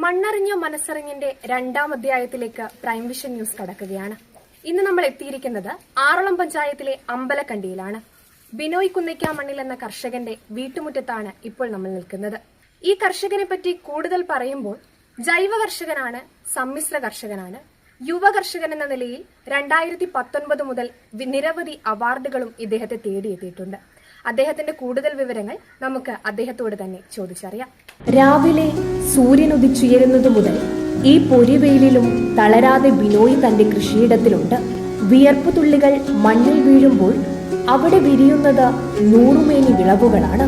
മണ്ണറിഞ്ഞോ മനസ്സറിഞ്ഞിന്റെ രണ്ടാം അധ്യായത്തിലേക്ക് prime vision news കടക്കുകയാണ്. ഇന്ന് നമ്മൾ എത്തിയിരിക്കുന്നത് ആറളം പഞ്ചായത്തിലെ അമ്പലക്കണ്ടിയിലാണ്. ബിനോയ് കുന്നയ്ക്കാമണ്ണിൽ എന്ന കർഷകന്റെ വീട്ടുമുറ്റത്താണ് ഇപ്പോൾ നമ്മൾ നിൽക്കുന്നത്. ഈ കർഷകനെ പറ്റി കൂടുതൽ പറയുമ്പോൾ ജൈവ കർഷകനാണ്, സമ്മിശ്ര കർഷകനാണ്, യുവ കർഷകൻ എന്ന നിലയിൽ 2019 മുതൽ നിരവധി അവാർഡുകളും ഇദ്ദേഹത്തെ തേടിയെത്തിയിട്ടുണ്ട്. അദ്ദേഹത്തിന്റെ കൂടുതൽ വിവരങ്ങൾ നമുക്ക് അദ്ദേഹത്തോട് തന്നെ ചോദിച്ചറിയാം. രാവിലെ സൂര്യൻ ഉദിച്ചുയരുന്നതു മുതൽ ഈ പൊരിവെയിലും തളരാതെ ബിനോയ് തന്റെ കൃഷിയിടത്തിലുണ്ട്. വിയർപ്പു തുള്ളികൾ മണ്ണിൽ വീഴുമ്പോൾ അവിടെ വിരിയുന്നത് നൂറുമേനി വിളവുകളാണ്.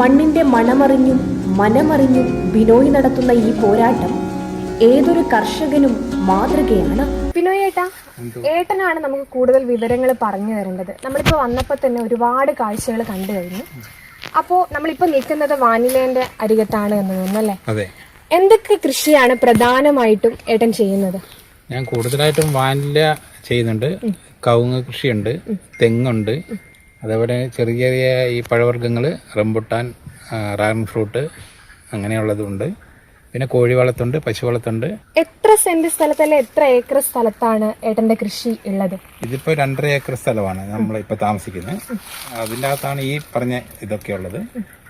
മണ്ണിന്റെ മണമറിഞ്ഞും മനമറിഞ്ഞും ബിനോയ് നടത്തുന്ന ഈ പോരാട്ടം ഏതൊരു കർഷകനും മാതൃകയാണ്. ബിനോയ് ഏട്ടനാണ് നമുക്ക് കൂടുതൽ വിവരങ്ങൾ പറഞ്ഞു തരേണ്ടത്. നമ്മളിപ്പോ വന്നപ്പോ തന്നെ ഒരുപാട് കാഴ്ചകൾ കണ്ടു കഴിഞ്ഞു. അപ്പോ നമ്മളിപ്പോ നിൽക്കുന്നത് വാനിലേന്റെ അരികത്താണ് എന്ന് തോന്നുന്നു അല്ലേ? അതെ. എന്തൊക്കെ കൃഷിയാണ് പ്രധാനമായിട്ടും ഏട്ടൻ ചെയ്യുന്നത്? ഞാൻ കൂടുതലായിട്ടും വാനില ചെയ്യുന്നുണ്ട്, കവുങ്ങ് കൃഷിയുണ്ട്, തെങ്ങുണ്ട്, അതേപോലെ ചെറിയ ചെറിയ ഈ പഴവർഗ്ഗങ്ങൾ, റംബുട്ടാൻ, ഡ്രാഗൺ ഫ്രൂട്ട് അങ്ങനെയുള്ളതുണ്ട്. പിന്നെ കോഴി വളർത്തുണ്ട്, പശു വളർത്തുണ്ട്. എത്ര സെന്റ് സ്ഥലത്തല്ലേ, എത്ര ഏക്കർ സ്ഥലത്താണ് ഏട്ടന്റെ കൃഷി ഉള്ളത്? ഇതിപ്പോ 2.5 ഏക്കർ സ്ഥലമാണ് നമ്മളിപ്പോ താമസിക്കുന്നത്. അതിൻ്റെ അകത്താണ് ഈ പറഞ്ഞ ഇതൊക്കെ ഉള്ളത്.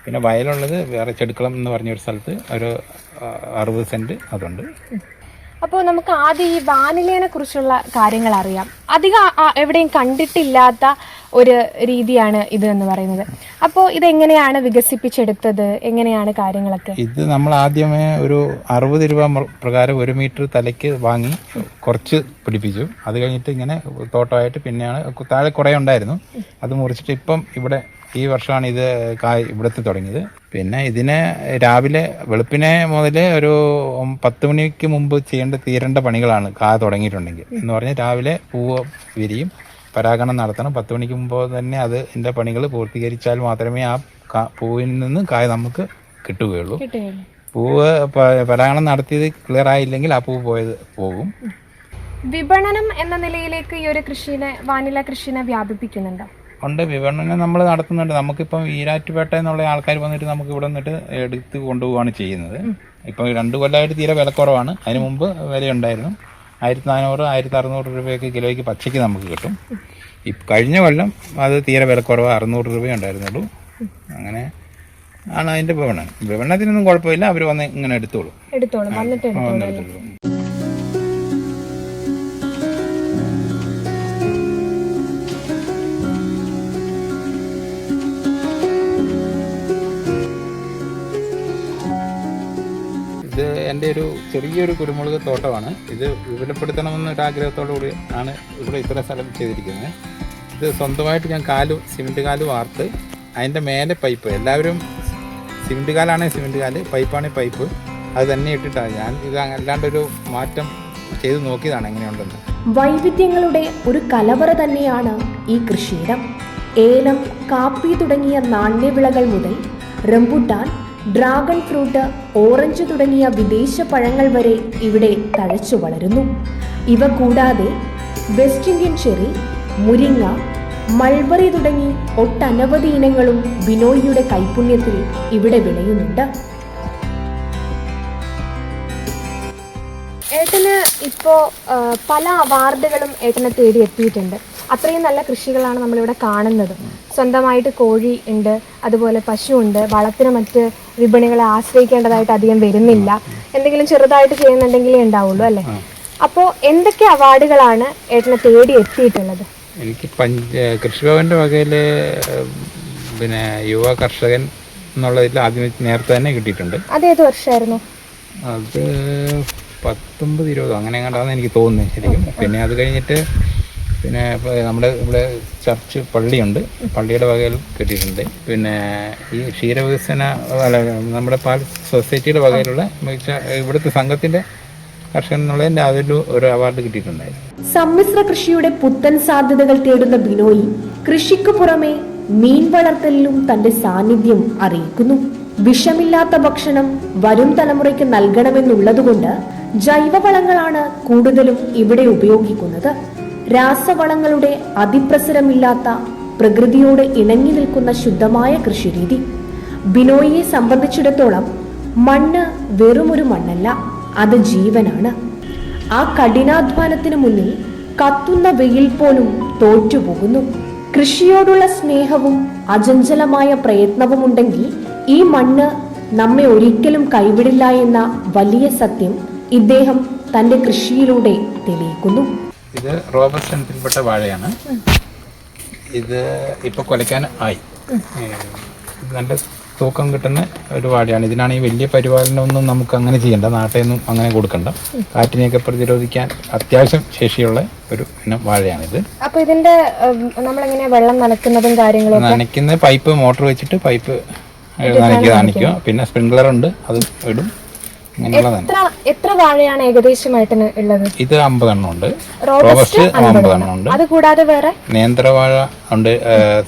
പിന്നെ വയലുള്ളത് വേറെ ചെടുക്കളം എന്ന് പറഞ്ഞൊരു സ്ഥലത്ത് ഒരു 60 സെന്റ് അതുണ്ട്. അപ്പോൾ നമുക്ക് ആദ്യം ഈ വാനിലേനെ കുറിച്ചുള്ള കാര്യങ്ങൾ അറിയാം. അധികം എവിടെയും കണ്ടിട്ടില്ലാത്ത ഒരു രീതിയാണ് ഇത് എന്ന് പറയുന്നത്. അപ്പോൾ ഇതെങ്ങനെയാണ് വികസിപ്പിച്ചെടുത്തത്, എങ്ങനെയാണ് കാര്യങ്ങളൊക്കെ? ഇത് നമ്മൾ ആദ്യമേ ഒരു 60 രൂപ പ്രകാരം 1 മീറ്റർ തലയ്ക്ക് വാങ്ങി കുറച്ച് പിടിപ്പിച്ചു. അത് കഴിഞ്ഞിട്ട് ഇങ്ങനെ തോട്ടമായിട്ട് പിന്നെയാണ് താഴെ കുറേ ഉണ്ടായിരുന്നു, അത് മുറിച്ചിട്ട് ഇപ്പം ഇവിടെ ഈ വർഷമാണ് ഇത് ഇവിടുത്തെ തുടങ്ങിയത്. പിന്നെ ഇതിനെ രാവിലെ വെളുപ്പിനെ മുതൽ ഒരു 10 മണിക്ക് മുമ്പ് തീരേണ്ട പണികളാണ് തുടങ്ങിയിട്ടുണ്ടെങ്കിൽ. എന്ന് പറഞ്ഞാൽ രാവിലെ പൂവ് വിരിയും, പരാഗണം നടത്തണം. 10 മണിക്ക് മുമ്പ് തന്നെ അതിൻ്റെ പണികൾ പൂർത്തീകരിച്ചാൽ മാത്രമേ ആ പൂവിൽ നിന്ന് കായ നമുക്ക് കിട്ടുകയുള്ളൂ. പൂവ് പരാഗണം നടത്തിയത് ക്ലിയർ ആയില്ലെങ്കിൽ ആ പൂവ് പോകും. വിപണനം എന്ന നിലയിലേക്ക് ഈ ഒരു വാനില കൃഷിനെ വ്യാപിപ്പിക്കുന്നുണ്ടോ? ഉണ്ട്, വിപണനം നമ്മൾ നടത്തുന്നുണ്ട്. നമുക്കിപ്പം ഈരാറ്റുപേട്ട എന്നുള്ള ആൾക്കാർ വന്നിട്ട് നമുക്ക് ഇവിടെ നിന്നിട്ട് എടുത്ത് കൊണ്ടുപോവുകയാണ് ചെയ്യുന്നത്. ഇപ്പം 2 കൊല്ലമായിട്ട് തീരെ വിലക്കുറവാണ്. അതിന് മുമ്പ് വിലയുണ്ടായിരുന്നു. 1400-1600 രൂപയൊക്കെ കിലോയ്ക്ക് പച്ചയ്ക്ക് നമുക്ക് കിട്ടും. കഴിഞ്ഞ കൊല്ലം അത് തീരെ വിലക്കുറവ് 600 രൂപയേ ഉണ്ടായിരുന്നുള്ളൂ. അങ്ങനെ ആണ് അതിൻ്റെ വിപണനത്തിനൊന്നും കുഴപ്പമില്ല. അവർ വന്ന് ഇങ്ങനെ എടുത്തോളും. ഇത് എൻ്റെ ഒരു ചെറിയൊരു കുരുമുളക് തോട്ടമാണ്. ഇത് വിപുലപ്പെടുത്തണമെന്നൊരു ആഗ്രഹത്തോടു കൂടി ആണ് ഇവിടെ ഇത്ര സ്ഥലം ചെയ്തിരിക്കുന്നത്. ഇത് സ്വന്തമായിട്ട് ഞാൻ സിമെൻറ്റ് കാല് വാർത്ത് അതിൻ്റെ മേലെ പൈപ്പ്, എല്ലാവരും സിമെൻറ്റ് കാലാണെങ്കിൽ സിമെൻറ്റ് കാല്, പൈപ്പാണെങ്കിൽ പൈപ്പ്, അത് തന്നെ ഇട്ടിട്ടാണ്. ഞാൻ ഇത് അല്ലാണ്ടൊരു മാറ്റം ചെയ്ത് നോക്കിയതാണ് എങ്ങനെയുണ്ടെന്ന്. വൈവിധ്യങ്ങളുടെ ഒരു കലവറ തന്നെയാണ് ഈ കൃഷിയിടം. ഏലം, കാപ്പി തുടങ്ങിയ നാണ്യവിളകൾ മുതൽ റംബുട്ടാൻ, ഡ്രാഗൺ ഫ്രൂട്ട്, ഓറഞ്ച് തുടങ്ങിയ വിദേശ പഴങ്ങൾ വരെ ഇവിടെ തഴച്ചു വളരുന്നു. ഇവ കൂടാതെ വെസ്റ്റ് ഇന്ത്യൻ ചെറി, മുരിങ്ങ, മൾബറി തുടങ്ങി ഒട്ടനവധി ഇനങ്ങളും ബിനോയിയുടെ കൈപുണ്യത്തിൽ ഇവിടെ വിളയുന്നുണ്ട്. ഏട്ടന് ഇപ്പോൾ പല അവാർഡുകളും ഏട്ടനെ തേടി എത്തിയിട്ടുണ്ട്. അത്രയും നല്ല കൃഷികളാണ് നമ്മളിവിടെ കാണുന്നത്. സ്വന്തമായിട്ട് കോഴി ഉണ്ട്, അതുപോലെ പശു ഉണ്ട്. വളത്തിന് മറ്റ് വിപണികളെ ആശ്രയിക്കേണ്ടതായിട്ട് അധികം വരുന്നില്ല. എന്തെങ്കിലും ചെറുതായിട്ട് ചെയ്യുന്നുണ്ടെങ്കിലേ ഉണ്ടാവുള്ളൂ അല്ലേ? അപ്പോൾ എന്തൊക്കെ അവാർഡുകളാണ് ഏട്ടനെ തേടി എത്തിയിട്ടുള്ളത്? എനിക്ക് കൃഷിഭവൻ്റെ വകയിൽ പിന്നെ യുവ കർഷകൻ എന്നുള്ളതിൽ ആദ്യം നേരത്തെ തന്നെ കിട്ടിയിട്ടുണ്ട്. അതേത് വർഷമായിരുന്നു? അത് 19-20 അങ്ങനെ കണ്ടാന്ന് എനിക്ക് തോന്നുന്നത് ശരിക്കും. പിന്നെ അത് കഴിഞ്ഞിട്ട് പിന്നെ നമ്മുടെ ഇവിടെ ചർച്ച് പള്ളിയുണ്ട്, പള്ളിയുടെ വകയിൽ കിട്ടിയിട്ടുണ്ട്. പിന്നെ ഈ ക്ഷീരവികസന നമ്മുടെ പാൽ സൊസൈറ്റിയുടെ വകയിലുള്ള ഇവിടുത്തെ സംഘത്തിൻ്റെ കർഷകൻ എന്നുള്ളതിൻ്റെ അതിൽ ഒരു അവാർഡ് കിട്ടിയിട്ടുണ്ടായിരുന്നു. സമ്മിശ്ര കൃഷിയുടെ പുത്തൻ സാധ്യതകൾ തേടുന്ന ബിനോയ് കൃഷിക്ക് പുറമെ മീൻ വളർത്തലിലും തന്റെ സാന്നിധ്യം അറിയിക്കുന്നു. വിഷമില്ലാത്ത ഭക്ഷണം വരും തലമുറയ്ക്ക് നൽകണമെന്നുള്ളതുകൊണ്ട് ജൈവവളങ്ങളാണ് കൂടുതലും ഇവിടെ ഉപയോഗിക്കുന്നത്. രാസവളങ്ങളുടെ അതിപ്രസരമില്ലാത്ത പ്രകൃതിയോട് ഇണങ്ങി നിൽക്കുന്ന ശുദ്ധമായ കൃഷിരീതി ബിനോയിയെ സംബന്ധിച്ചിടത്തോളം മണ്ണ് വെറുമൊരു മണ്ണല്ല, അത് ജീവനാണ്. ആ കഠിനാധ്വാനത്തിന് മുന്നിൽ കത്തുന്ന വെയിൽ പോലും തോറ്റുപോകുന്നു. കൃഷിയോടുള്ള സ്നേഹവും അചഞ്ചലമായ പ്രയത്നവും ഉണ്ടെങ്കിൽ ഈ മണ്ണ് നമ്മെ ഒരിക്കലും കൈവിടില്ല എന്ന വലിയ സത്യം ഇദ്ദേഹം തന്റെ കൃഷിയിലൂടെ തെളിയിക്കുന്നു. ഇത് റോബസ്റ്റ് ഇനത്തിൽപ്പെട്ട വാഴയാണ്. ഇത് ഇപ്പൊ കൊലയ്ക്കാൻ ആയി. ഇത് നല്ല തൂക്കം കിട്ടുന്ന ഒരു വാഴയാണ്. ഇതിനാണ് ഈ വലിയ പരിപാലനമൊന്നും നമുക്ക് അങ്ങനെ ചെയ്യണ്ട, നാട്ടിൽ അങ്ങനെ കൊടുക്കണ്ട. കാറ്റിനെയൊക്കെ പ്രതിരോധിക്കാൻ അത്യാവശ്യം ശേഷിയുള്ള ഒരു ഇനം വാഴയാണിത്. അപ്പൊ ഇതിന്റെ നമ്മളെങ്ങനെ വെള്ളം നനയ്ക്കുന്നതും കാര്യങ്ങളും? നനയ്ക്കുന്ന പൈപ്പ്, മോട്ടോർ വെച്ചിട്ട് പൈപ്പ് നനയ്ക്കുക. പിന്നെ സ്പ്രിംഗ്ലർ ഉണ്ട്, അത് ഇടും. എത്ര വാഴയാണ് ഏകദേശമായിട്ട് ഉള്ളത്? ഇത് 50 എണ്ണം ഉണ്ട്. റോബസ്റ്റ് 50 എണ്ണം ഉണ്ട്. അത് കൂടാതെ വേറെ നേന്ത്രവാഴ ഉണ്ട്.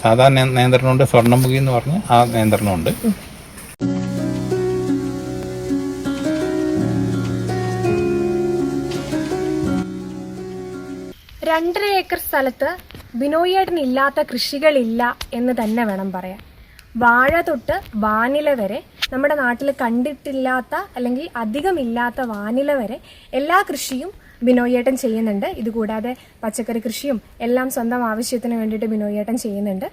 സാധാരണ നേന്ത്രനുണ്ട്, സ്വർണ്ണമുഖി എന്ന് പറഞ്ഞ് ആ നേന്ത്രനുണ്ട്. രണ്ടര ഏക്കർ സ്ഥലത്ത് ബിനോയേട്ടൻ ഇല്ലാത്ത കൃഷികളില്ല എന്ന് തന്നെ വേണം പറയാൻ. വാഴ തൊട്ട് വാനില വരെ, നമ്മുടെ നാട്ടിൽ കണ്ടിട്ടില്ലാത്ത അല്ലെങ്കിൽ അധികമില്ലാത്ത വാനില വരെ എല്ലാ കൃഷിയും ബിനോയേട്ടൻ ചെയ്യുന്നുണ്ട്. ഇതുകൂടാതെ പച്ചക്കറി കൃഷിയും എല്ലാം സ്വന്തം ആവശ്യത്തിന് വേണ്ടിയിട്ട് ബിനോയേട്ടൻ ചെയ്യുന്നുണ്ട്.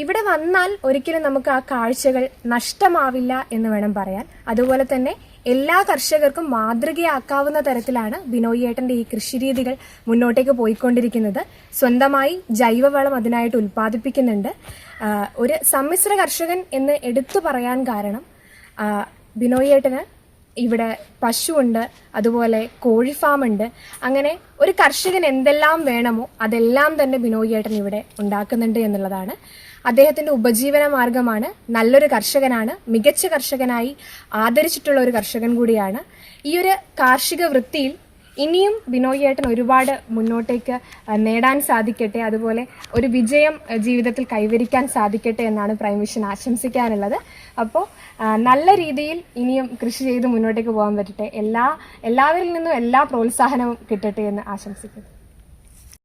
ഇവിടെ വന്നാൽ ഒരിക്കലും നമുക്ക് ആ കാഴ്ചകൾ നഷ്ടമാവില്ല എന്ന് വേണം പറയാൻ. അതുപോലെ തന്നെ എല്ലാ കർഷകർക്കും മാതൃകയാക്കാവുന്ന തരത്തിലാണ് ബിനോയേട്ടൻ്റെ ഈ കൃഷിരീതികൾ മുന്നോട്ടേക്ക് പോയിക്കൊണ്ടിരിക്കുന്നത്. സ്വന്തമായി ജൈവവളം അതിനായിട്ട് ഉൽപ്പാദിപ്പിക്കുന്നുണ്ട്. ഒരു സമ്മിശ്ര കർഷകൻ എന്ന് എടുത്തു പറയാൻ കാരണം ബിനോയേട്ടന് ഇവിടെ പശുവുണ്ട്, അതുപോലെ കോഴി ഫാമുണ്ട്. അങ്ങനെ ഒരു കർഷകൻ എന്തെല്ലാം വേണമോ അതെല്ലാം തന്നെ ബിനോയേട്ടൻ ഇവിടെ ഉണ്ടാക്കുന്നുണ്ട് എന്നുള്ളതാണ്. അദ്ദേഹത്തിൻ്റെ ഉപജീവന മാർഗമാണ്. നല്ലൊരു കർഷകനാണ്, മികച്ച കർഷകനായി ആദരിച്ചിട്ടുള്ള ഒരു കർഷകൻ കൂടിയാണ്. ഈ ഒരു കാർഷിക വൃത്തിയിൽ ഇനിയും ബിനോയേട്ടൻ ഒരുപാട് മുന്നോട്ടേക്ക് നേടാൻ സാധിക്കട്ടെ, അതുപോലെ ഒരു വിജയം ജീവിതത്തിൽ കൈവരിക്കാൻ സാധിക്കട്ടെ എന്നാണ് പ്രൈം വിഷൻ ആശംസിക്കാനുള്ളത്. അപ്പോൾ നല്ല രീതിയിൽ ഇനിയും കൃഷി ചെയ്ത് മുന്നോട്ടേക്ക് പോകാൻ പറ്റട്ടെ. എല്ലാവരിൽ നിന്നും എല്ലാ പ്രോത്സാഹനവും കിട്ടട്ടെ എന്ന് ആശംസിക്കുന്നു.